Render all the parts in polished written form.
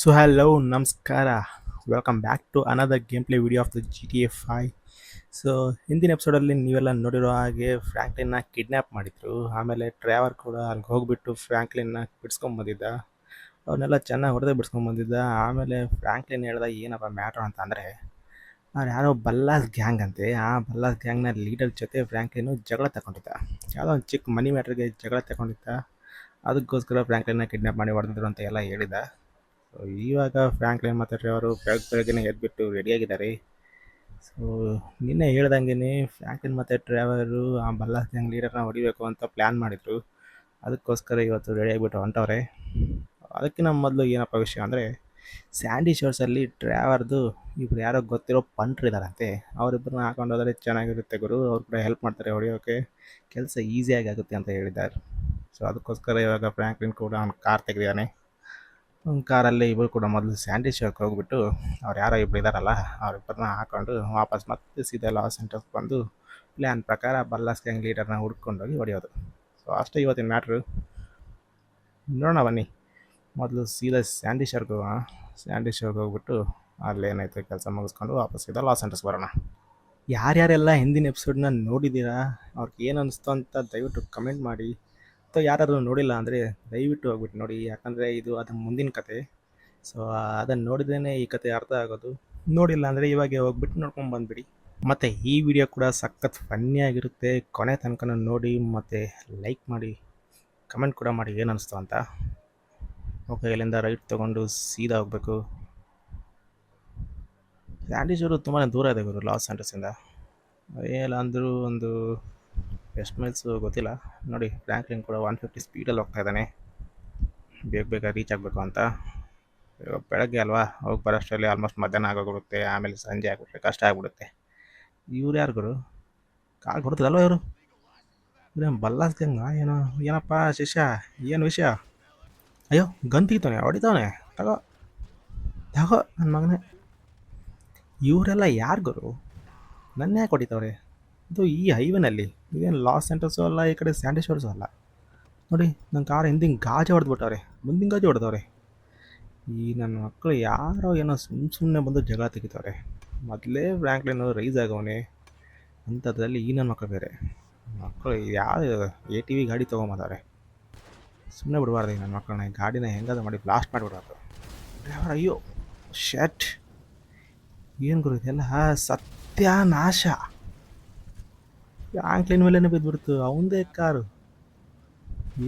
So hello, ನಮಸ್ಕಾರ. Welcome back to another gameplay video of the GTA 5. So ಹಿಂದಿನ ಎಪಿಸೋಡಲ್ಲಿ ನೀವೆಲ್ಲ ನೋಡಿರೋ ಹಾಗೆ ಫ್ರ್ಯಾಂಕ್ಲಿನ್ನ ಕಿಡ್ನ್ಯಾಪ್ ಮಾಡಿದ್ರು. ಆಮೇಲೆ ಟ್ರಾವರ್ ಕೂಡ ಅಲ್ಲಿಗೆ ಹೋಗ್ಬಿಟ್ಟು ಫ್ರ್ಯಾಂಕ್ಲಿನ್ನ ಬಿಡಿಸ್ಕೊಂಬಂದಿದ್ದ. ಅವನ್ನೆಲ್ಲ ಚೆನ್ನಾಗಿ ಹೊಡೆದೇ ಬಿಡಿಸ್ಕೊಂಬಂದಿದ್ದ. ಆಮೇಲೆ ಫ್ರ್ಯಾಂಕ್ಲಿನ್ ಹೇಳ್ದ ಏನಪ್ಪ ಮ್ಯಾಟ್ರ್ ಅಂತ ಅಂದರೆ, ಅವ್ರು ಯಾರೋ ಬಲ್ಲಾಸ್ ಗ್ಯಾಂಗ್ ಅಂತೆ. ಆ ಬಲ್ಲಾಸ್ ಗ್ಯಾಂಗ್ನ ಲೀಡರ್ ಜೊತೆ ಫ್ರ್ಯಾಂಕ್ಲಿನ್ನು ಜಗಳ ತಗೊಂಡಿದ್ದ. ಯಾವುದೋ ಒಂದು ಚಿಕ್ಕ ಮನಿ ಮ್ಯಾಟ್ರಿಗೆ ಜಗಳ ತಗೊಂಡಿದ್ದ. ಅದಕ್ಕೋಸ್ಕರ ಫ್ರ್ಯಾಂಕ್ಲಿನ್ನ ಕಿಡ್ನ್ಯಾಪ್ ಮಾಡಿ ಹೊಡೆದಿದ್ರು ಅಂತ ಎಲ್ಲ ಹೇಳಿದ. ಸೊ ಇವಾಗ ಫ್ರ್ಯಾಂಕ್ಲಿನ್ ಮತ್ತು ಟ್ರೆವರು ಬೆಳಗ್ಗೆನೇ ಎದ್ಬಿಟ್ಟು ರೆಡಿಯಾಗಿದ್ದಾರೆ. ಸೊ ನಿನ್ನೆ ಹೇಳ್ದಂಗೆ ಫ್ರ್ಯಾಂಕ್ಲಿನ್ ಮತ್ತು ಟ್ರೆವರು ಆ ಬಲ್ಲಾಸ್ ಗ್ಯಾಂಗ್ ಲೀಡರ್ನ ಹೊಡಿಬೇಕು ಅಂತ ಪ್ಲ್ಯಾನ್ ಮಾಡಿದರು. ಅದಕ್ಕೋಸ್ಕರ ಇವತ್ತು ರೆಡಿಯಾಗಿಬಿಟ್ಟು ಹೊಂಟವ್ರೆ. ಅದಕ್ಕಿಂತ ಮೊದಲು ಏನಪ್ಪ ವಿಷಯ ಅಂದರೆ, ಸ್ಯಾಂಡಿ ಶೋರ್ಸಲ್ಲಿ ಟ್ರಾವರ್ದು ಇಬ್ರು ಯಾರೋ ಗೊತ್ತಿರೋ ಪಂಟ್ರ್ ಇದ್ದಾರಂತೆ. ಅವರಿಬ್ಬರನ್ನ ಹಾಕೊಂಡು ಹೋದರೆ ಚೆನ್ನಾಗಿರುತ್ತೆ ಗುರು. ಅವ್ರು ಕೂಡ ಹೆಲ್ಪ್ ಮಾಡ್ತಾರೆ ಹೊಡಿಯೋಕ್ಕೆ, ಕೆಲಸ ಈಸಿಯಾಗಿ ಆಗುತ್ತೆ ಅಂತ ಹೇಳಿದ್ದಾರೆ. ಸೊ ಅದಕ್ಕೋಸ್ಕರ ಇವಾಗ ಫ್ರ್ಯಾಂಕ್ಲಿನ್ ಕೂಡ ಅವ್ನ ಕಾರ್ ತೆಗೆದಿದ್ದಾನೆ. ಕಾರಲ್ಲಿ ಇಬ್ಬರು ಕೂಡ ಮೊದಲು ಸ್ಯಾಂಡಿ ಶೋರ್ಗೆ ಹೋಗ್ಬಿಟ್ಟು ಅವ್ರು ಯಾರೋ ಇಬ್ಬರು ಇದ್ದಾರಲ್ಲ ಅವರಿಬ್ಬರನ್ನ ಹಾಕೊಂಡು ವಾಪಸ್ ಮತ್ತೆ ಸೀದಾ ಲಾಸ್ ಏಂಜಲ್ಸ್ಗೆ ಬಂದು ಪ್ಲ್ಯಾನ್ ಪ್ರಕಾರ ಬಲ್ಲಾಸ್ ಗ್ಯಾಂಗ್ ಲೀಡರ್ನ ಹುಡ್ಕೊಂಡೋಗಿ ಹೊಡೆಯೋದು. ಸೊ ಅಷ್ಟೇ ಇವತ್ತಿನ ಮ್ಯಾಟ್ರು. ನೋಡೋಣ ಬನ್ನಿ. ಮೊದಲು ಸೀದಾ ಸ್ಯಾಂಡಿ ಶೋರ್ಗೆ ಹೋಗ್ಬಿಟ್ಟು ಅಲ್ಲೇನಾಯ್ತು ಕೆಲಸ ಮುಗಿಸ್ಕೊಂಡು ವಾಪಸ್ ಸೀದಾ ಲಾಸ್ ಏಂಜಲ್ಸ್ ಬರೋಣ. ಯಾರ್ಯಾರೆಲ್ಲ ಹಿಂದಿನ ಎಪಿಸೋಡ್ನ ನೋಡಿದ್ದೀರಾ, ಅವ್ರಿಗೆ ಏನು ಅನಿಸ್ತು ಅಂತ ದಯವಿಟ್ಟು ಕಮೆಂಟ್ ಮಾಡಿ. ಅಥವಾ ಯಾರಾದರೂ ನೋಡಿಲ್ಲ ಅಂದರೆ ದಯವಿಟ್ಟು ಹೋಗ್ಬಿಟ್ಟು ನೋಡಿ, ಯಾಕಂದರೆ ಇದು ಅದರ ಮುಂದಿನ ಕತೆ. ಸೊ ಅದನ್ನು ನೋಡಿದ್ರೇ ಈ ಕತೆ ಅರ್ಥ ಆಗೋದು. ನೋಡಿಲ್ಲ ಅಂದರೆ ಇವಾಗೆ ಹೋಗ್ಬಿಟ್ಟು ನೋಡ್ಕೊಂಡು ಬಂದುಬಿಡಿ. ಮತ್ತು ಈ ವಿಡಿಯೋ ಕೂಡ ಸಖತ್ ಫನ್ನಿಯಾಗಿರುತ್ತೆ. ಕೊನೆ ತನಕ ನೋಡಿ ಮತ್ತು ಲೈಕ್ ಮಾಡಿ, ಕಮೆಂಟ್ ಕೂಡ ಮಾಡಿ ಏನು ಅನಿಸ್ತು ಅಂತ. ಓಕೆ, ಇಲ್ಲಿಂದ ರೈಟ್ ತೊಗೊಂಡು ಸೀದಾ ಹೋಗಬೇಕು. ಸ್ಯಾಂಡಿಶೋರು ತುಂಬಾ ದೂರ ಇದೆ ಗುರು ಲಾಸ್ ಏಂಜಲ್ಸಿಂದ. ಏನಿಲ್ಲ ಅಂದರೂ ಒಂದು ಎಷ್ಟು ಮೈಲ್ಸು ಗೊತ್ತಿಲ್ಲ. ನೋಡಿ ಫ್ರ್ಯಾಂಕ್ಲಿನ್ ಕೂಡ 150 ಸ್ಪೀಡಲ್ಲಿ ಹೋಗ್ತಾ ಇದ್ದಾನೆ, ಬೇಗ ರೀಚ್ ಆಗಬೇಕು ಅಂತ. ಇವಾಗ ಬೆಳಗ್ಗೆ ಅಲ್ವಾ, ಹೋಗಿ ಬರೋಷ್ಟರಲ್ಲಿ ಆಲ್ಮೋಸ್ಟ್ ಮಧ್ಯಾಹ್ನ ಆಗೋಗ್ಬಿಡುತ್ತೆ. ಆಮೇಲೆ ಸಂಜೆ ಆಗಿಬಿಟ್ರೆ ಕಷ್ಟ ಆಗಿಬಿಡುತ್ತೆ. ಇವ್ರು ಯಾರು ಗುರು, ಕಾಲ್ ಹೊಡೆದ್ರಲ್ವ ಇವರು? ಇವ್ರೇನು ಬಲ್ಲಾಸ್ ಗ್ಯಾಂಗ ಏನಪ್ಪ ಶಿಷ್ಯ, ಏನು ವಿಷಯ? ಅಯ್ಯೋ ಗನ್ ತೆಗಿತಾನೆ, ಹೊಡಿತಾವನೆ. ತಗೋ ತಗೋ ನನ್ನ ಮಗನೇ. ಇವರೆಲ್ಲ ಯಾರು ಗುರು? ನನ್ನ ಯಾಕೆ ಹೊಡಿತಾವ್ರೆ? ಇದು ಈ ಹೈವೇನಲ್ಲಿ ಇದೇನು ಲಾಸ್ ಏಂಜಲ್ಸು ಅಲ್ಲ, ಈ ಕಡೆ ಸ್ಯಾಂಡಿ ಶೋರ್ಸು ಅಲ್ಲ. ನೋಡಿ ನನ್ನ ಕಾರ್ ಹಿಂದಿನ ಗಾಜೆ ಹೊಡೆದ್ಬಿಟ್ಟವ್ರೆ, ಮುಂದಿನ ಗಾಜೆ ಹೊಡೆದವ್ರೆ. ಈ ನನ್ನ ಮಕ್ಕಳು ಯಾರೋ ಏನೋ ಸುಮ್ಮನೆ ಬಂದು ಜಗಳ ತೆಗಿತವ್ರೆ. ಮೊದಲೇ ಫ್ರ್ಯಾಂಕ್ಲಿನ್ ರೈಸ್ ಆಗವನೆ, ಅಂಥದ್ರಲ್ಲಿ ಈ ನನ್ನ ಮಕ್ಕಳು ಬೇರೆ. ಮಕ್ಕಳು ಯಾವ ATV ಗಾಡಿ ತೊಗೊಂಬಂದವ್ರೆ. ಸುಮ್ಮನೆ ಬಿಡಬಾರ್ದು ಈ ನನ್ನ ಮಕ್ಕಳನ್ನ. ಈ ಗಾಡಿನ ಹೆಂಗಾದ್ರೂ ಮಾಡಿ ಬ್ಲಾಸ್ಟ್ ಮಾಡಿಬಿಡೋದು. ಡ್ರೈವರ್ ಅಯ್ಯೋ ಶೆಟ್, ಏನು ಗುರು ಇದೆಲ್ಲ ಸತ್ಯನಾಶ. ಫ್ರ್ಯಾಂಕ್ಲಿನ್ ಮೇಲೇ ಬಿದ್ದುಬಿಡ್ತು, ಅವಂದೇ ಕಾರು.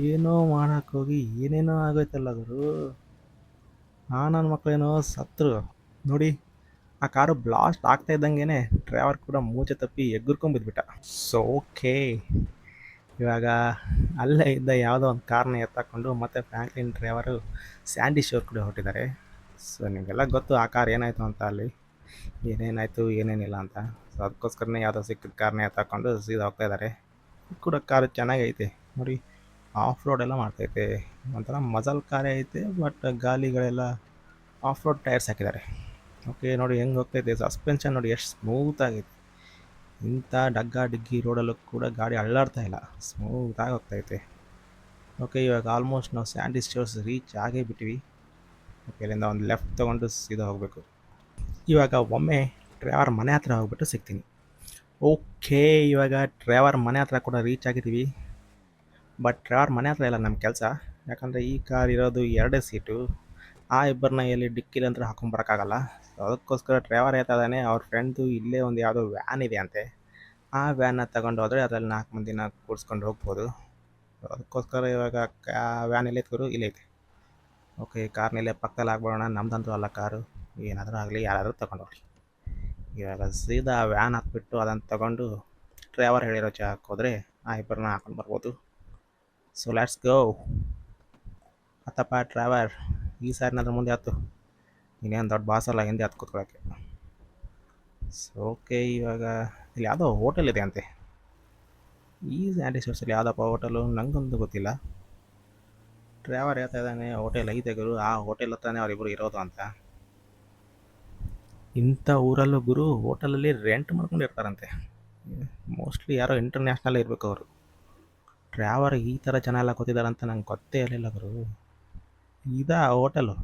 ಏನೋ ಮಾಡೋಕ್ಕೋಗಿ ಏನೇನೋ ಆಗೋಯ್ತಲ್ಲ ಗುರು. ನನ್ನ ಮಕ್ಕಳೇನೋ ಸತ್ರು. ನೋಡಿ ಆ ಕಾರು ಬ್ಲಾಸ್ಟ್ ಆಗ್ತಾ ಇದ್ದಂಗೆ ಡ್ರೈವರ್ ಕೂಡ ಮೂಚೆ ತಪ್ಪಿ ಎಗ್ಗುರ್ಕೊಂಡ್ಬಿದ್ಬಿಟ್ಟ. ಸೊ ಓಕೆ, ಇವಾಗ ಅಲ್ಲೇ ಇದ್ದ ಯಾವುದೋ ಒಂದು ಕಾರ್ನ ಎತ್ತಾಕೊಂಡು ಮತ್ತೆ ಫ್ರ್ಯಾಂಕ್ಲಿನ್ ಡ್ರೈವರು ಸ್ಯಾಂಡಿ ಶೋರ್ ಕೂಡ ಹೊರಟಿದ್ದಾರೆ. ಸೊ ನಿಮಗೆಲ್ಲ ಗೊತ್ತು ಆ ಕಾರ್ ಏನಾಯಿತು ಅಂತ, ಅಲ್ಲಿ ಏನೇನಾಯಿತು ಏನೇನಿಲ್ಲ ಅಂತ. ಸೊ ಅದಕ್ಕೋಸ್ಕರನೇ ಯಾವುದೋ ಸಿಕ್ಕಿದ ಕಾರ್ನ ಎತ್ತಾಕೊಂಡು ಸೀದಾ ಹೋಗ್ತಾ ಇದ್ದಾರೆ. ಕೂಡ ಕಾರು ಚೆನ್ನಾಗೈತೆ ನೋಡಿ, ಆಫ್ ರೋಡ್ ಎಲ್ಲ ಮಾಡ್ತೈತೆ. ಒಂಥರ ಮಜಲ್ ಕಾರೇ ಐತೆ, ಬಟ್ ಗಾಲಿಗಳೆಲ್ಲ ಆಫ್ ರೋಡ್ ಟೈರ್ಸ್ ಹಾಕಿದ್ದಾರೆ. ಓಕೆ ನೋಡಿ ಹೆಂಗೆ ಹೋಗ್ತೈತೆ, ಸಸ್ಪೆನ್ಷನ್ ನೋಡಿ ಎಷ್ಟು ಸ್ಮೂತ್ ಆಗೈತೆ. ಇಂಥ ಡಗ್ಗ ಡಿಗ್ಗಿ ರೋಡಲ್ಲೂ ಕೂಡ ಗಾಡಿ ಅಳ್ಳಾಡ್ತಾ ಇಲ್ಲ, ಸ್ಮೂತಾಗಿ ಹೋಗ್ತೈತೆ. ಓಕೆ, ಇವಾಗ ಆಲ್ಮೋಸ್ಟ್ ನಾವು ಸ್ಯಾಂಡಿ ಶೋರ್ಸ್ ರೀಚ್ ಆಗೇ ಬಿಟ್ಟಿವಿ. ಓಕೆ, ಇಲ್ಲಿಂದ ಒಂದು ಲೆಫ್ಟ್ ತೊಗೊಂಡು ಸೀದಾ ಹೋಗಬೇಕು. ಇವಾಗ ಒಮ್ಮೆ ಡ್ರೈವರ್ ಮನೆ ಹತ್ರ ಹೋಗ್ಬಿಟ್ಟು ಸಿಗ್ತೀನಿ. ಓಕೆ, ಇವಾಗ ಡ್ರೈವರ್ ಮನೆ ಹತ್ರ ಕೂಡ ರೀಚ್ ಆಗಿದ್ದೀವಿ. ಬಟ್ ಡ್ರೈವರ್ ಮನೆ ಹತ್ರ ಇಲ್ಲ ನಮ್ಮ ಕೆಲಸ, ಯಾಕಂದರೆ ಈ ಕಾರ್ ಇರೋದು 2 ಸೀಟು. ಆ ಇಬ್ಬರನ್ನ ಎಲ್ಲಿ ಡಿಕ್ಕಿಲಿ ಅಂತ ಹಾಕೊಂಬರೋಕ್ಕಾಗಲ್ಲ. ಸೊ ಅದಕ್ಕೋಸ್ಕರ ಡ್ರೈವರ್ ಹೇಳ್ತಾ ಇದ್ದಾನೆ ಅವ್ರ ಫ್ರೆಂಡ್ದು ಇಲ್ಲೇ ಒಂದು ಯಾವುದೋ ವ್ಯಾನ್ ಇದೆ ಅಂತೆ. ಆ ವ್ಯಾನ್ನ ತಗೊಂಡು ಹೋದರೆ ಅದರಲ್ಲಿ 4 ಮಂದಿನ ಕೂರಿಸ್ಕೊಂಡು ಹೋಗ್ಬೋದು. ಸೊ ಅದಕ್ಕೋಸ್ಕರ ಇವಾಗ ವ್ಯಾನ್ ಎಲ್ಲೈತೆ ಗುರು, ಇಲ್ಲೈತೆ. ಓಕೆ, ಕಾರ್ನಲ್ಲೇ ಪಕ್ಕದಲ್ಲಿ ಆಗ್ಬಿಡೋಣ, ನಮ್ದಂತೂ ಅಲ್ಲ ಕಾರು. ಏನಾದರೂ ಆಗಲಿ, ಯಾರಾದರೂ ತಗೊಂಡು ಹೋಗ್ಲಿ. ಇವಾಗ ಸೀದಾ ವ್ಯಾನ್ ಹಾಕ್ಬಿಟ್ಟು ಅದನ್ನು ತಗೊಂಡು ಡ್ರೈವರ್ ಹೇಳಿರೋ ಜಾಗಕ್ಕೆ ಹೋದರೆ ಆ ಇಬ್ಬರನ್ನ ಹಾಕೊಂಡು ಬರ್ಬೋದು. So let's go. ಹತ್ತಪ್ಪ ಡ್ರೈವರ್, ಈ ಸಾರಿನಾದ್ರೂ ಮುಂದೆ ಹತ್ತು. ಇನ್ನೇನು ದೊಡ್ಡ ಬಾಸ್ ಅಲ್ಲ ಹಿಂದೆ ಹತ್ತು ಕೂತ್ಕೊಳ್ಳೋಕ್ಕೆ. ಸೊ ಓಕೆ, ಇವಾಗ ಇಲ್ಲಿ ಯಾವುದೋ ಹೋಟೆಲ್ ಇದೆ ಅಂತೆ. ಈ ಸ್ಯಾಂಡಿ ಶೋರ್ಸಲ್ಲಿ ಯಾವುದಪ್ಪ ಹೋಟೆಲು ನನಗಂತೂ ಗೊತ್ತಿಲ್ಲ. ಡ್ರೈವರ್ ಹೇಳ್ತಾ ಇದ್ದಾನೆ ಹೋಟೆಲ್ ಐತೆ ಗುರು, ಆ ಹೋಟೆಲ್ ಹತ್ರನೇ ಅವರಿಬ್ಬರು ಇರೋದು ಅಂತ. ಇಂಥ ಊರಲ್ಲೂ ಗುರು ಹೋಟೆಲಲ್ಲಿ ರೆಂಟ್ ಮಾಡ್ಕೊಂಡು ಇರ್ತಾರಂತೆ. ಮೋಸ್ಟ್ಲಿ ಯಾರೋ ಇಂಟರ್ನ್ಯಾಷ್ನಲ್ ಇರಬೇಕು ಅವರು. ಡ್ರೈವರ್ ಈ ಥರ ಜನ ಎಲ್ಲ ಗೊತ್ತಿದ್ದಾರೆ ಅಂತ ನಂಗೆ ಗೊತ್ತೇ ಇರಲಿಲ್ಲ ಗುರು. ಇದಾ ಹೋಟೆಲು?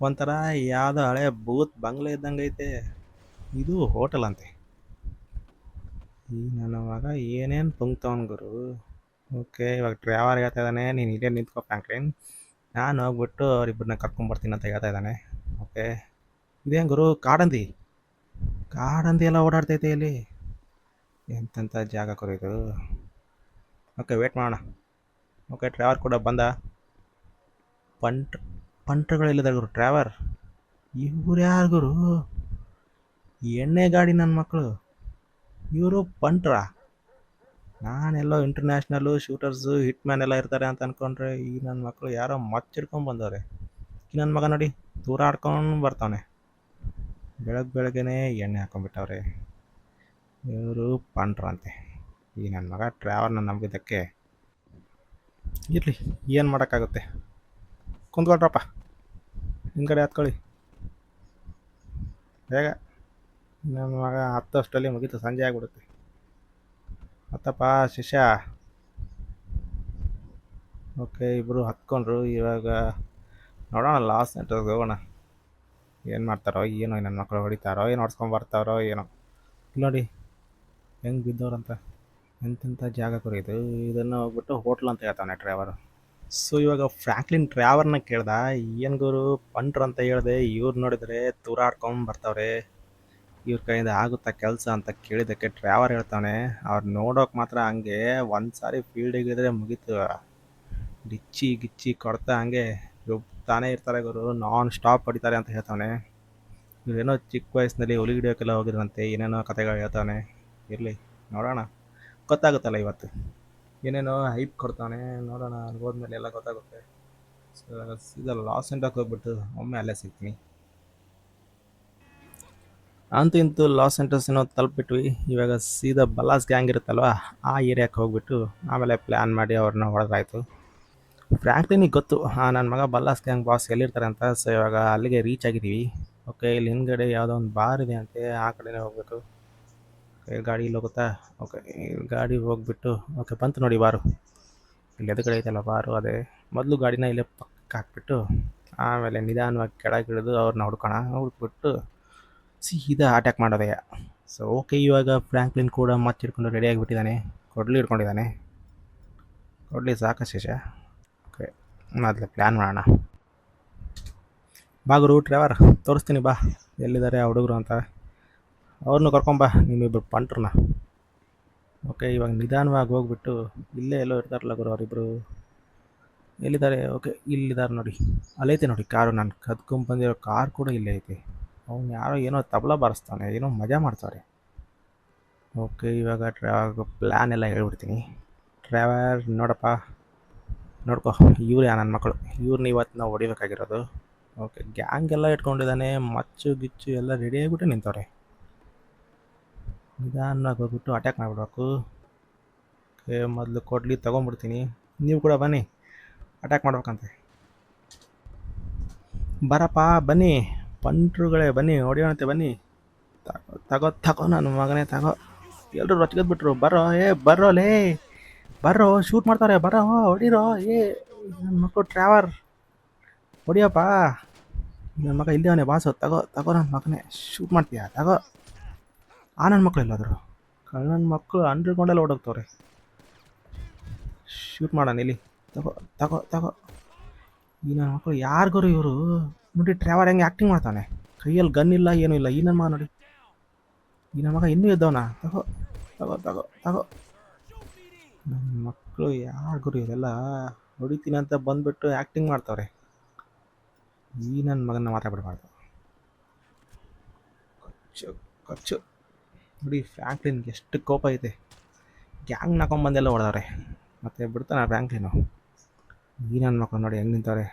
ಒಂಥರ ಯಾವುದೋ ಹಳೆ ಬೂತ್ ಬಂಗ್ಲೆ ಇದ್ದಂಗೆ ಐತೆ. ಇದು ಹೋಟೆಲ್ ಅಂತೆ. ಈ ನನ್ನ ಮಗ ಏನೇನು ತುಂಬ್ತವನ್ ಗುರು. ಓಕೆ, ಇವಾಗ ಡ್ರೈವರ್ ಹೇಳ್ತಾ ಇದ್ದಾನೆ ನೀನು ಇಲ್ಲೇ ನಿಂತ್ಕೋ ಫ್ರಾಂಕ್ಲಿನ್, ನಾನು ಹೋಗ್ಬಿಟ್ಟು ಅವ್ರಿಬ್ಬರನ್ನ ಕರ್ಕೊಂಬರ್ತೀನಿ ಅಂತ ಹೇಳ್ತಾ ಇದ್ದಾನೆ. ಓಕೆ, ಇದೇನು ಗುರು, ಕಾಡಂದಿ ಕಾಡಂದಿ ಎಲ್ಲ ಓಡಾಡ್ತೈತೆ ಇಲ್ಲಿ. ಎಂತೆಂಥ ಜಾಗ ಗುರು ಇದು. ಓಕೆ, ವೇಟ್ ಮಾಡೋಣ. ಓಕೆ, ಡ್ರೈವರ್ ಕೂಡ ಬಂದ. ಪಂಟ್ ಪಂಟ್ರುಗಳಿಲ್ಲದ ಗುರು ಡ್ರೈವರ್. ಇವ್ರು ಯಾರು ಗುರು? ಎಣ್ಣೆ ಗಾಡಿ ನನ್ನ ಮಕ್ಕಳು. ಇವರು ಪಂಟ್ರಾ? ನಾನೆಲ್ಲೋ ಇಂಟರ್ನ್ಯಾಷನಲ್ಲು ಶೂಟರ್ಸು ಹಿಟ್ ಮ್ಯಾನ್ ಎಲ್ಲ ಇರ್ತಾರೆ ಅಂತ ಅನ್ಕೊಂಡ್ರೆ ಈ ನನ್ನ ಮಕ್ಕಳು ಯಾರೋ ಮಚ್ಚಿಡ್ಕೊಂಡು ಬಂದವ್ರೆ. ಈ ನನ್ನ ಮಗ ನೋಡಿ ತೂರಾಡ್ಕೊಂಡು ಬರ್ತಾನೆ. ಬೆಳಗ್ಗೆನೆ ಎಣ್ಣೆ ಹಾಕೊಂಡ್ಬಿಟ್ಟವ್ರೆ. ಇವರು ಪಂಟ್ರ ಅಂತೆ. ಈ ನನ್ನ ಮಗ ಡ್ರೈವರ್ನ ನಂಬಿದ್ದಕ್ಕೆ ಇರಲಿ, ಏನು ಮಾಡೋಕ್ಕಾಗುತ್ತೆ. ಕುಂತ್ಕೊಳ್ರಪ್ಪ, ಹಿಂದ್ಗಡೆ ಹತ್ಕೊಳ್ಳಿ ಬೇಗ. ನನ್ನ ಮಗ ಹತ್ತಷ್ಟರಲ್ಲಿ ಮುಗೀತು, ಸಂಜೆ ಆಗ್ಬಿಡುತ್ತೆ. ಹತ್ತಪ್ಪ ಶಿಷ್ಯ. ಓಕೆ, ಇಬ್ಬರು ಹತ್ಕೊಂಡ್ರು. ಇವಾಗ ನೋಡೋಣ ಲಾಸ್ ಸೆಂಟರ್ಗೆ ಹೋಗೋಣ. ಏನು ಮಾಡ್ತಾರೋ ಏನೋ, ನನ್ನ ಮಕ್ಕಳು ಹೊಡಿತಾರೋ ಏನು ಹೊಡ್ಸ್ಕೊಂಬರ್ತಾರೋ ಏನೋ. ಇಲ್ಲಿ ನೋಡಿ ಹೆಂಗೆ ಬಿದ್ದವ್ರಂತ. ಎಂತೆಂಥ ಜಾಗ ಕೂಡ ಇದು. ಇದನ್ನು ಹೋಗ್ಬಿಟ್ಟು ಹೋಟ್ಲ್ ಅಂತ ಹೇಳ್ತಾನೆ ಡ್ರೈವರು. ಸೊ ಇವಾಗ ಫ್ರಾಂಕ್ಲಿನ್ ಡ್ರೈವರ್ನ ಕೇಳ್ದ, ಏನು ಗುರು ಪಂಟ್ರ್ ಅಂತ ಹೇಳಿದೆ, ಇವ್ರು ನೋಡಿದರೆ ತೂರಾಡ್ಕೊಂಡು ಬರ್ತಾವ್ರೆ, ಇವ್ರ ಕೈಯಿಂದ ಆಗುತ್ತಾ ಕೆಲಸ ಅಂತ ಕೇಳಿದ್ದಕ್ಕೆ ಡ್ರೈವರ್ ಹೇಳ್ತಾನೆ, ಅವ್ರು ನೋಡೋಕೆ ಮಾತ್ರ ಹಂಗೆ ಒಂದು ಸಾರಿ ಫೀಲ್ಡಿಗೆ ಇದ್ರೆ ಮುಗೀತು, ಗಿಚ್ಚಿ ಗಿಚ್ಚಿ ಕೊಡ್ತಾ ಹಂಗೆ ರುಬ್ತಾನೆ ಇರ್ತಾರೆ ಗುರು, ನಾನ್ ಸ್ಟಾಪ್ ಹೊಡಿತಾರೆ ಅಂತ ಹೇಳ್ತಾನೆ. ಇವ್ರೇನೋ ಚಿಕ್ಕ ವಯಸ್ಸಿನಲ್ಲಿ ಹುಲಿ ಹಿಡಿಯೋಕ್ಕೆಲ್ಲ ಹೋಗಿದ್ರಂತೆ, ಏನೇನೋ ಕತೆಗಳು ಹೇಳ್ತಾನೆ. ಇರಲಿ ನೋಡೋಣ, ಗೊತ್ತಾಗುತ್ತಲ್ಲ ಇವತ್ತು. ಏನೇನೋ ಹೈಪ್ ಕೊಡ್ತಾನೆ, ನೋಡೋಣ ಹೋದ್ಮೇಲೆ ಎಲ್ಲ ಗೊತ್ತಾಗುತ್ತೆ. ಸೀದಾ ಲಾಸ್ ಸೆಂಟರ್ಗೆ ಹೋಗ್ಬಿಟ್ಟು ಒಮ್ಮೆ ಅಲ್ಲೇ ಸಿಗ್ತೀನಿ. ಅಂತೂ ಇಂತೂ ಲಾಸ್ ಸೆಂಟರ್ಸ್ ಏನೋ ತಲುಪಿಟ್ವಿ. ಇವಾಗ ಸೀದಾ ಬಲಾಸ್ ಗ್ಯಾಂಗ್ ಇರುತ್ತಲ್ವ, ಆ ಏರಿಯಾಕ್ಕೆ ಹೋಗ್ಬಿಟ್ಟು ಆಮೇಲೆ ಪ್ಲ್ಯಾನ್ ಮಾಡಿ ಅವ್ರನ್ನ ಹೊಡೆದಾಯ್ತು. ಫ್ರಾಂಕ್ಲಿನಿಗೆ ಗೊತ್ತು ನನ್ನ ಮಗ ಬಲ್ಲಾಸ್ ಗ್ಯಾಂಗ್ ಬಾಸ್ ಎಲ್ಲಿರ್ತಾರೆ ಅಂತ. ಸೊ ಇವಾಗ ಅಲ್ಲಿಗೆ ರೀಚ್ ಆಗಿದ್ದೀವಿ. ಓಕೆ, ಇಲ್ಲಿ ಹಿಂದ್ಗಡೆ ಯಾವುದೋ ಒಂದು ಬಾರ್ ಇದೆ ಅಂತೆ, ಆ ಕಡೆನೇ ಹೋಗ್ಬೇಕು. ಗಾಡಿ ಇಲ್ಲಿ ಹೋಗುತ್ತಾ? ಓಕೆ, ಗಾಡಿ ಹೋಗ್ಬಿಟ್ಟು ಓಕೆ ಬಂತು ನೋಡಿ ಬಾರು. ಇಲ್ಲಿ ಎದುರುಗಡೆ ಐತಲ್ಲ ಬಾರು, ಅದೇ. ಮೊದಲು ಗಾಡಿನ ಇಲ್ಲೇ ಪಕ್ಕ ಹಾಕ್ಬಿಟ್ಟು ಆಮೇಲೆ ನಿಧಾನವಾಗಿ ಕೆಳಗಿಳಿದು ಅವ್ರನ್ನ ಹುಡ್ಬಿಟ್ಟು ಸೀದಾ ಅಟ್ಯಾಕ್ ಮಾಡೋದೇ. ಸೊ ಓಕೆ, ಇವಾಗ ಫ್ರಾಂಕ್ಲಿನ್ ಕೂಡ ಮಚ್ಚಿಡ್ಕೊಂಡು ರೆಡಿ ಆಗಿಬಿಟ್ಟಿದ್ದಾನೆ, ಕೊಡ್ಲಿ ಹಿಡ್ಕೊಂಡಿದ್ದಾನೆ. ಕೊಡ್ಲಿ ಸಾಕು ಶೇಷ. ಓಕೆ, ಮೊದಲು ಪ್ಲ್ಯಾನ್ ಮಾಡೋಣ. ಬಾ ಗುರು ಡ್ರೈವರ್, ತೋರಿಸ್ತೀನಿ ಬಾ ಎಲ್ಲಿದ್ದಾರೆ ಆ ಹುಡುಗರು ಅಂತ. ಅವ್ರನ್ನೂ ಕರ್ಕೊಂಬಾ ನಿಮ್ಮಿಬ್ಬರು ಪಂಟ್ರನ್ನ. ಓಕೆ, ಇವಾಗ ನಿಧಾನವಾಗಿ ಹೋಗ್ಬಿಟ್ಟು ಇಲ್ಲೇ ಎಲ್ಲೋ ಇರ್ತಾರಲ್ಲ ಗುರು ಅವರಿಬ್ಬರು, ಎಲ್ಲಿದ್ದಾರೆ? ಓಕೆ, ಇಲ್ಲಿದ್ದಾರೆ ನೋಡಿ, ಅಲ್ಲೈತೆ ನೋಡಿ ಕಾರು. ನಾನು ಕದ್ಕೊಂಬಂದಿರೋ ಕಾರ್ ಕೂಡ ಇಲ್ಲೇ ಐತೆ. ಅವ್ನು ಯಾರೋ ಏನೋ ತಬಲ ಬಾರಿಸ್ತಾನೆ, ಏನೋ ಮಜಾ ಮಾಡ್ತಾರೆ. ಓಕೆ, ಇವಾಗ ಪ್ಲ್ಯಾನ್ ಎಲ್ಲ ಹೇಳ್ಬಿಡ್ತೀನಿ. ಡ್ರೈವರ್ ನೋಡಪ್ಪ, ನೋಡ್ಕೊ, ಇವ್ರು ನನ್ನ ಮಕ್ಕಳು, ಇವ್ರನ್ನ ಇವತ್ತು ನಾವು ಹೊಡಿಬೇಕಾಗಿರೋದು. ಓಕೆ, ಗ್ಯಾಂಗ್ ಎಲ್ಲ ಇಟ್ಕೊಂಡಿದ್ದಾನೆ, ಮಚ್ಚು ಗಿಚ್ಚು ಎಲ್ಲ ರೆಡಿ ಆಗಿಬಿಟ್ಟು ನಿಂತವ್ರೆ. ನಿಧಾನವಾಗಿ ಹೋಗ್ಬಿಟ್ಟು ಅಟ್ಯಾಕ್ ಮಾಡಿಬಿಡ್ಬೇಕು. ಓಕೆ, ಮೊದಲು ಕೊಡ್ಲಿ ತೊಗೊಂಡ್ಬಿಡ್ತೀನಿ, ನೀವು ಕೂಡ ಬನ್ನಿ ಅಟ್ಯಾಕ್ ಮಾಡ್ಬೇಕಂತೆ. ಬರಪ್ಪ ಬನ್ನಿ ಪಂಟ್ರುಗಳೇ, ಬನ್ನಿ ಹೊಡಿಯೋಣಂತೆ, ಬನ್ನಿ. ತಗೋ ನನ್ನ ಮಗನೇ ತಗೋ. ಎಲ್ಲರೂ ರೊಚ್ಚಿಗೆದ್ಬಿಟ್ರು, ಬರೋ ಬರೋ ಲೇ, ಬರ್ರೋ ಶೂಟ್ ಮಾಡ್ತಾರೆ, ಬರೋ ಹೊಡಿರೋ. ನನ್ನ ಮಕ್ಕಳು ಡ್ರೈವರ್ ಹೊಡಿಯಪ್ಪ. ನನ್ನ ಮಗ ಇಲ್ಲೇ ಅವನೇ ಬಾಸು, ತಗೋ ನನ್ನ ಮಗನೇ, ಶೂಟ್ ಮಾಡ್ತೀಯಾ? ತಗೋ. ನನ್ನ ಮಕ್ಕಳು ಎಲ್ಲಾದರು ನನ್ನ ಮಕ್ಕಳು ಅಂಡ್ರಗ್ರೌಂಡಲ್ಲಿ ಓಡೋಗ್ತವ್ರೆ. ಶೂಟ್ ಮಾಡೋಣ ಇಲ್ಲಿ, ತಗೋ. ಈ ನನ್ನ ಮಕ್ಕಳು ಯಾರಿಗೋರು ಇವರು ನೋಡಿ. ಡ್ರೈವರ್ ಹೆಂಗೆ ಆ್ಯಕ್ಟಿಂಗ್ ಮಾಡ್ತಾನೆ, ಕೈಯಲ್ಲಿ ಗನ್ ಇಲ್ಲ ಏನೂ ಇಲ್ಲ. ಈ ನನ್ನ ಮಗ ನೋಡಿ, ಈ ನನ್ನ ಮಗ ಇನ್ನೂ ಇದ್ದವನ. ತಗೋ. ನನ್ನ ಮಕ್ಕಳು ಯಾರಿಗೋರು ಇವರೆಲ್ಲ ಹೊಡಿತೀನಿ ಅಂತ ಬಂದುಬಿಟ್ಟು ಆ್ಯಕ್ಟಿಂಗ್ ಮಾಡ್ತಾವ್ರೆ. ಈ ನನ್ನ ಮಗನ ಮಾತ್ರ ಬಿಡಬಾರ್ದು. ಕಚ್ಚು ನೋಡಿ, ಫ್ರಾಂಕ್ಲಿನ್ಗೆ ಎಷ್ಟು ಕೋಪ ಐತೆ. ಗ್ಯಾಂಗ್ ನಾಕೊಂಬಂದೆಲ್ಲ ಹೊಡೆದವ್ರೆ, ಮತ್ತೆ ಬಿಡ್ತಾನೆ ಫ್ರಾಂಕ್ಲಿನು. ಈ ನನ್ನ ಮಕ್ಕಳು ನೋಡಿ ಹೆಂಗೆ ನಿಂತವ್ರೆ,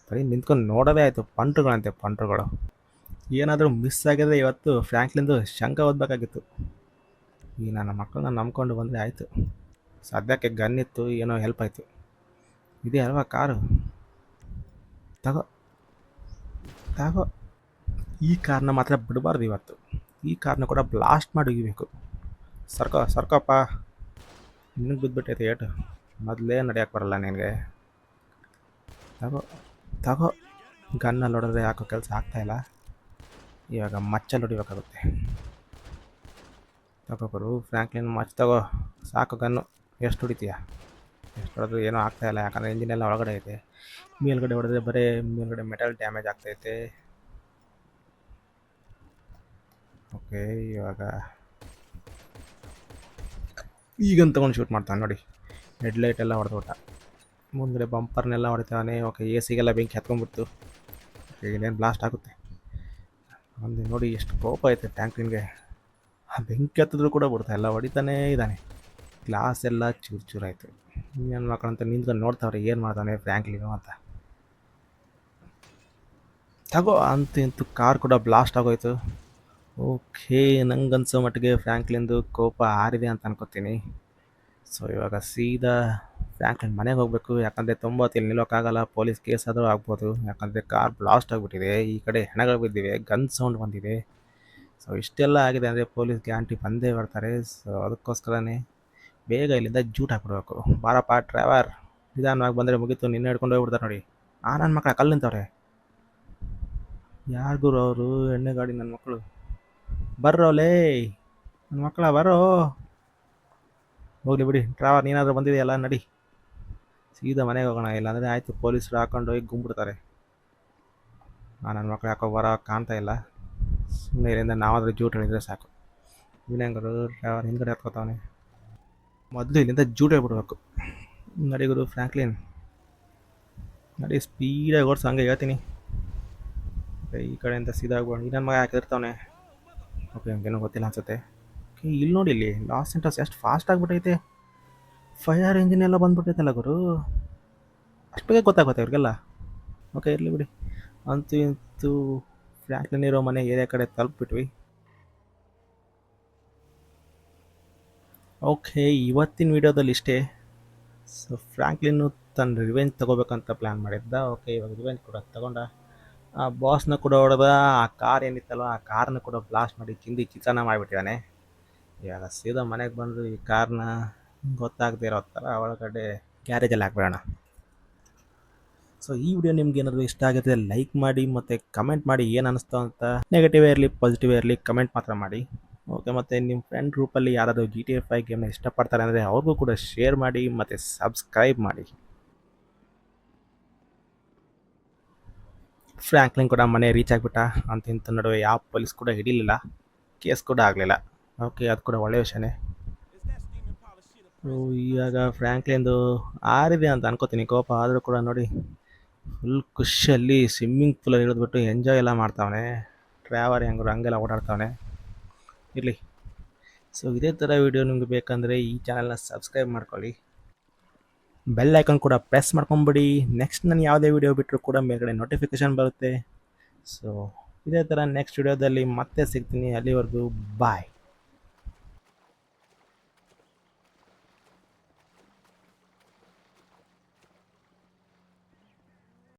ಬರೀ ನಿಂತ್ಕೊಂಡು ನೋಡೋದೇ ಆಯಿತು. ಪಂಟ್ರುಗಳು ಏನಾದರೂ ಮಿಸ್ ಆಗಿದ್ರೆ ಇವತ್ತು ಫ್ರಾಂಕ್ಲಿನ್ದು ಶಂಕ ಓದಬೇಕಾಗಿತ್ತು. ಈ ನನ್ನ ಮಕ್ಕಳನ್ನ ನಂಬ್ಕೊಂಡು ಬಂದರೆ ಆಯಿತು. ಸದ್ಯಕ್ಕೆ ಗನ್ ಇತ್ತು, ಏನೋ ಹೆಲ್ಪ್ ಆಯಿತು. ಇದೇ ಅಲ್ವಾ ಕಾರು, ತಗೋ. ಈ ಕಾರ್ನ ಮಾತ್ರ ಬಿಡಬಾರ್ದು ಇವತ್ತು. ಈ ಕಾರ್ನ ಕೂಡ ಬ್ಲಾಸ್ಟ್ ಮಾಡಿ ಹೋಗಿಬೇಕು. ಸರ್ಕೋಪ್ಪ, ನಿನಗೆ ಬಿದ್ದುಬಿಟ್ಟೈತೆ ಏಟು, ಮೊದಲೇ ನಡೆಯೋಕ್ಕೆ ಬರಲ್ಲ ನಿನಗೆ. ತಗೋ. ಗನ್ನಲ್ಲಿ ಹೊಡೆದ್ರೆ ಯಾಕೋ ಕೆಲಸ ಆಗ್ತಾಯಿಲ್ಲ. ಇವಾಗ ಮಚ್ಚಲ್ಲಿ ಹೊಡಿಬೇಕಾಗುತ್ತೆ. ತಗೋಬರು ಫ್ರ್ಯಾಂಕ್ಲಿನ್ ಮಚ್ ತಗೋ. ಸಾಕು ಗನ್ನು. ಎಷ್ಟು ಹೊಡಿತೀಯ? ಎಷ್ಟು ಹೊಡೆದ್ರು ಏನೂ ಆಗ್ತಾಯಿಲ್ಲ, ಯಾಕಂದರೆ ಇಂಜಿನೆಲ್ಲ ಒಳಗಡೆ ಐತೆ. ಮೇಲ್ಗಡೆ ಹೊಡೆದ್ರೆ ಬರೀ ಮೇಲ್ಗಡೆ ಮೆಟಲ್ ಡ್ಯಾಮೇಜ್ ಆಗ್ತೈತೆ. ಓಕೆ, ಇವಾಗ ಈಗಂತ ತಗೊಂಡು ಶೂಟ್ ಮಾಡ್ತಾನೆ ನೋಡಿ. ಹೆಡ್ಲೈಟ್ ಎಲ್ಲ ಹೊಡೆದ್ಬಿಟ್ಟ. ಮುಂದೆ ಬಂಪರ್ನೆಲ್ಲ ಹೊಡಿತಾನೆ. ಓಕೆ, ಎ ಸಿಗೆಲ್ಲ ಬೆಂಕಿ ಹತ್ಕೊಂಡ್ಬಿಡ್ತು. ಇನ್ನೇನು ಬ್ಲಾಸ್ಟ್ ಆಗುತ್ತೆ. ಒಂದು ನೋಡಿ ಎಷ್ಟು ಕೋಪ ಐತೆ ಫ್ರ್ಯಾಂಕ್ಲಿನ್ಗೆ. ಬೆಂಕಿ ಹತ್ತಿದ್ರು ಕೂಡ ಬಿಡ್ತಾ ಎಲ್ಲ ಹೊಡಿತಾನೇ ಇದ್ದಾನೆ. ಗ್ಲಾಸ್ ಎಲ್ಲ ಚೂರು ಚೂರಾಯಿತು. ನನ್ನ ಮಕ್ಕಳಂತ ನಿಂತ್ಕೊಂಡು ನೋಡ್ತಾವ್ರೆ ಏನು ಮಾಡ್ತಾನೆ ಫ್ರ್ಯಾಂಕ್ಲಿನು ಅಂತ. ತಗೋ ಅಂತೂ ಇಂತೂ ಕಾರ್ ಕೂಡ ಬ್ಲಾಸ್ಟ್ ಆಗೋಯ್ತು. ಓಕೆ, ನಂಗನ್ಸೋ ಮಟ್ಟಿಗೆ ಫ್ರ್ಯಾಂಕ್ಲಿನ್ದು ಕೋಪ ಆರಿದೆ ಅಂತ ಅನ್ಕೋತೀನಿ. ಸೊ ಇವಾಗ ಸೀದಾ ಫ್ರ್ಯಾಂಕ್ಲಿನ್ ಮನೆಗೆ ಹೋಗಬೇಕು. ಯಾಕಂದರೆ 90 ಇಲ್ಲಿ ನಿಲ್ಲೋಕ್ಕಾಗಲ್ಲ. ಪೊಲೀಸ್ ಕೇಸ್ ಆದರೂ ಆಗ್ಬೋದು. ಯಾಕಂದರೆ ಕಾರ್ ಬ್ಲಾಸ್ಟ್ ಆಗಿಬಿಟ್ಟಿದೆ. ಈ ಕಡೆ ಹೆಣಗಳು ಬಿದ್ದಿವೆ, ಗನ್ ಸೌಂಡ್ ಬಂದಿದೆ. ಸೊ ಇಷ್ಟೆಲ್ಲ ಆಗಿದೆ ಅಂದರೆ ಪೊಲೀಸ್ ಗ್ಯಾರಂಟಿ ಬಂದೇ ಬರ್ತಾರೆ. ಸೊ ಅದಕ್ಕೋಸ್ಕರನೇ ಬೇಗ ಇಲ್ಲಿಂದ ಜೂಟ್ ಹಾಕ್ಬಿಡ್ಬೇಕು. ಬಾರಪ್ಪ ಡ್ರೈವರ್, ನಿಧಾನವಾಗಿ ಬಂದರೆ ಮುಗೀತು, ನಿನ್ನೆ ಹಿಡ್ಕೊಂಡು ಹೋಗ್ಬಿಡ್ತಾರೆ ನೋಡಿ. ನನ್ನ ಮಕ್ಕಳ ಕಲ್ಲು ನಿಂತವ್ರೆ. ಯಾರಿಗೂ ಅವರು ಎಣ್ಣೆ ಗಾಡಿ ನನ್ನ ಮಕ್ಕಳು. ಬರ್ರೋಲೇ ನನ್ನ ಮಕ್ಕಳ, ಬರೋ. ಹೋಗ್ಲಿ ಬಿಡಿ ಡ್ರೈವರ್, ನೀನಾದರೂ ಬಂದಿದೆಯಲ್ಲ, ನಡಿ ಸೀದಾ ಮನೆಗೆ ಹೋಗೋಣ. ಇಲ್ಲಾಂದರೆ ಆಯಿತು, ಪೊಲೀಸರು ಹಾಕೊಂಡು ಹೋಗಿ ಗುಂಬಿಡ್ತಾರೆ. ನನ್ನ ಮಕ್ಕಳು ಯಾಕೋ ಬರೋ ಕಾಣ್ತಾ ಇಲ್ಲ. ಸುಮ್ಮನೆ ಇಲ್ಲಿಂದ ನಾವಾದರೂ ಜೂಟ್ ಹೇಳಿದರೆ ಸಾಕು. ವಿನಯಂಗರು ಡ್ರೈವರ್ ಹಿಂದ್ಗಡೆ ಹತ್ಕೋತಾವನೆ. ಮೊದಲು ಇಲ್ಲಿಂದ ಜೂಟ್ ಹೇಳ್ಬಿಡ್ಬೇಕು. ನಡಿ ಗುರು ಫ್ರ್ಯಾಂಕ್ಲಿನ್, ನಡಿ ಸ್ಪೀಡಾಗಿ ಓಡಿಸು, ಹಂಗೆ ಹೇಳ್ತೀನಿ. ಈ ಕಡೆಯಿಂದ ಸೀದಾ ಆಗ್ಬೋದು. ನನ್ನ ಮಗ ಹಾಕಿರ್ತಾವನೆ. ಓಕೆ, ನಮಗೇನೋ ಗೊತ್ತಿಲ್ಲ ಅನ್ಸುತ್ತೆ. ಓಕೆ, ಇಲ್ಲಿ ನೋಡಿ, ಇಲ್ಲಿ ಲಾಸ್ ಸೆಂಟರ್ಸ್ ಎಷ್ಟು ಫಾಸ್ಟ್ ಆಗಿಬಿಟ್ಟೈತೆ. ಫೈರ್ ಇಂಜಿನ್ ಎಲ್ಲ ಬಂದ್ಬಿಟ್ಟೈತಲ್ಲ ಗುರು. ಅಷ್ಟು ಬೇಗ ಗೊತ್ತಾಗುತ್ತೆ ಅವ್ರಿಗೆಲ್ಲ. ಓಕೆ, ಇರಲಿ ಬಿಡಿ. ಅಂತೂ ಇಂತೂ ಫ್ರ್ಯಾಂಕ್ಲಿನ್ ಇರೋ ಮನೆ ಏರಿಯಾ ಕಡೆ ತಲುಪಿಬಿಟ್ವಿ. ಓಕೆ, ಇವತ್ತಿನ ವೀಡಿಯೋದಲ್ಲಿ ಇಷ್ಟೇ. ಸೊ ಫ್ರ್ಯಾಂಕ್ಲಿನ್ನು ತನ್ನ ರಿವೆಂಜ್ ತೊಗೋಬೇಕಂತ ಪ್ಲ್ಯಾನ್ ಮಾಡಿದ್ದ. ಓಕೆ, ಇವಾಗ ರಿವೆಂಜ್ ಕೂಡ ತಗೊಂಡ. ಆ ಬಾಸ್ನ ಕೂಡ ಹೊಡೆದ. ಆ ಕಾರ್ ಏನಿತ್ತಲ್ವ, ಆ ಕಾರ್ನ ಕೂಡ ಬ್ಲಾಸ್ಟ್ ಮಾಡಿ ಚಿಂದಿ ಚಿತ್ರಾನ್ನ ಮಾಡಿಬಿಟ್ಟಿದ್ದಾನೆ. ಇವಾಗ ಸೀದಾ ಮನೆಗೆ ಬಂದು ಈ ಕಾರ್ನ ಗೊತ್ತಾಗದೇ ಇರೋ ಥರ ಒಳಗಡೆ ಗ್ಯಾರೇಜಲ್ಲಿ ಹಾಕ್ಬಿಡೋಣ. ಸೊ ಈ ವಿಡಿಯೋ ನಿಮ್ಗೆ ಏನಾದರೂ ಇಷ್ಟ ಆಗುತ್ತೆ ಲೈಕ್ ಮಾಡಿ, ಮತ್ತು ಕಮೆಂಟ್ ಮಾಡಿ ಏನು ಅನ್ನಿಸ್ತು ಅಂತ. ನೆಗೆಟಿವ್ ಇರಲಿ ಪಾಸಿಟಿವ್ ಇರಲಿ ಕಮೆಂಟ್ ಮಾತ್ರ ಮಾಡಿ. ಓಕೆ, ಮತ್ತು ನಿಮ್ಮ ಫ್ರೆಂಡ್ ಗ್ರೂಪಲ್ಲಿ ಯಾರಾದರೂ GTA 5 ಗೇಮ್ನ ಇಷ್ಟಪಡ್ತಾರೆ ಅಂದರೆ ಅವ್ರಿಗೂ ಕೂಡ ಶೇರ್ ಮಾಡಿ ಮತ್ತು ಸಬ್ಸ್ಕ್ರೈಬ್ ಮಾಡಿ. ಫ್ರ್ಯಾಂಕ್ಲಿನ್ ಕೂಡ ಮನೆ ರೀಚ್ ಆಗಿಬಿಟ್ಟ. ಅಂತ ಇಂಥ ನಡುವೆ ಯಾವ ಪೊಲೀಸ್ ಕೂಡ ಹಿಡಿಲಿಲ್ಲ, ಕೇಸ್ ಕೂಡ ಆಗಲಿಲ್ಲ. ಓಕೆ, ಅದು ಕೂಡ ಒಳ್ಳೆಯ ವಿಷಯನೇ. ಇವಾಗ ಫ್ರ್ಯಾಂಕ್ಲಿನ್ದು ಆರಿದೆ ಅಂತ ಅನ್ಕೋತೀನಿ ಕೋಪ. ಆದರೂ ಕೂಡ ನೋಡಿ, ಫುಲ್ ಖುಷಿಯಲ್ಲಿ ಸ್ವಿಮ್ಮಿಂಗ್ ಪೂಲಲ್ಲಿ ಇಳಿದ್ಬಿಟ್ಟು ಎಂಜಾಯ್ ಎಲ್ಲ ಮಾಡ್ತಾವನೆ. ಡ್ರೈವರ್ ಹೆಂಗರು ಹಂಗೆಲ್ಲ ಓಡಾಡ್ತಾವನೆ. ಇರಲಿ. ಸೊ ಇದೇ ಥರ ವೀಡಿಯೋ ನಿಮಗೆ ಬೇಕಂದರೆ ಈ ಚಾನಲ್ನ ಸಬ್ಸ್ಕ್ರೈಬ್ ಮಾಡ್ಕೊಳ್ಳಿ. ಬೆಲ್ ಐಕಾನ್ ಕೂಡ ಪ್ರೆಸ್ ಮಾಡ್ಕೊಂಬಿಡಿ. ನೆಕ್ಸ್ಟ್ ನಾನು ಯಾವುದೇ ವೀಡಿಯೋ ಬಿಟ್ಟರು ಕೂಡ ಮೇಲ್ಗಡೆ ನೋಟಿಫಿಕೇಷನ್ ಬರುತ್ತೆ. ಸೊ ಇದೇ ಥರ ನೆಕ್ಸ್ಟ್ ವೀಡಿಯೋದಲ್ಲಿ ಮತ್ತೆ ಸಿಗ್ತೀನಿ. ಅಲ್ಲಿವರೆಗೂ ಬಾಯ್.